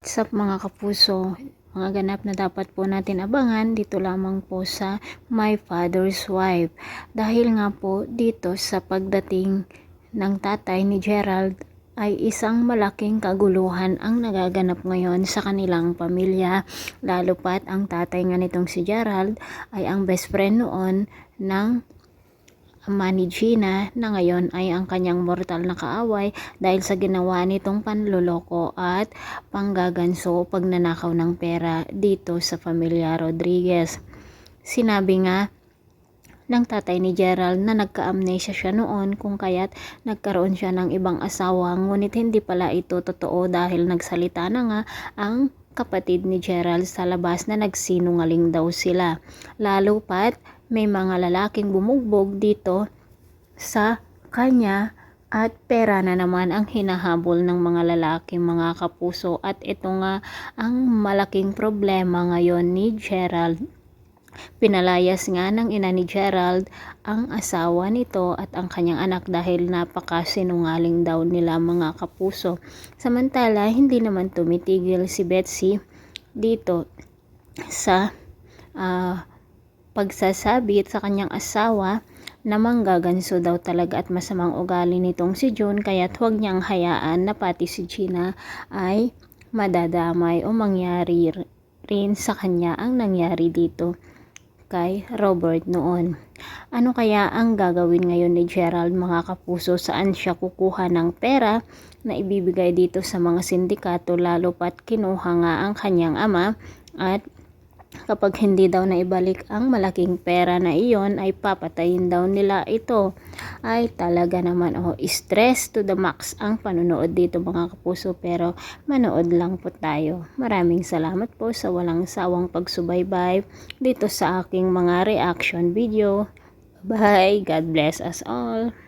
What's up mga kapuso? Mga ganap na dapat po natin abangan dito lamang po sa My Father's Wife. Dahil nga po dito sa pagdating ng tatay ni Gerald ay isang malaking kaguluhan ang nagaganap ngayon sa kanilang pamilya. Lalo pat ang tatay nga nitong si Gerald ay ang best friend noon ng ama ni Gina na ngayon ay ang kanyang mortal na kaaway dahil sa ginawa nitong panloloko at panggaganso pagnanakaw ng pera dito sa pamilya Rodriguez. Sinabi nga ng tatay ni Gerald na nagka-amnesia siya noon kung kaya't nagkaroon siya ng ibang asawa, ngunit hindi pala ito totoo dahil nagsalita na nga ang kapatid ni Gerald sa labas na nagsinungaling daw sila. Lalo pat may mga lalaking bumugbog dito sa kanya at pera na naman ang hinahabol ng mga lalaki mga kapuso, at ito nga ang malaking problema ngayon ni Gerald. Pinalayas nga ng ina ni Gerald ang asawa nito at ang kanyang anak dahil napakasinungaling daw nila mga kapuso. Samantala hindi naman tumitigil si Betsy dito sa pagsasabit sa kanyang asawa na manggaganso daw talaga at masamang ugali nitong si June, kaya't huwag niyang hayaan na pati si Gina ay madadamay o mangyari rin sa kanya ang nangyari dito kay Robert noon. Ano kaya ang gagawin ngayon ni Gerald mga kapuso? Saan siya kukuha ng pera na ibibigay dito sa mga sindikato, lalo pat kinuha nga ang kanyang ama, at kapag hindi daw naibalik ang malaking pera na iyon ay papatayin daw nila ito. Ay talaga naman stress to the max ang panunood dito mga kapuso, pero manood lang po tayo. Maraming salamat po sa walang sawang pagsubaybay dito sa aking mga reaction video. Bye! God bless us all!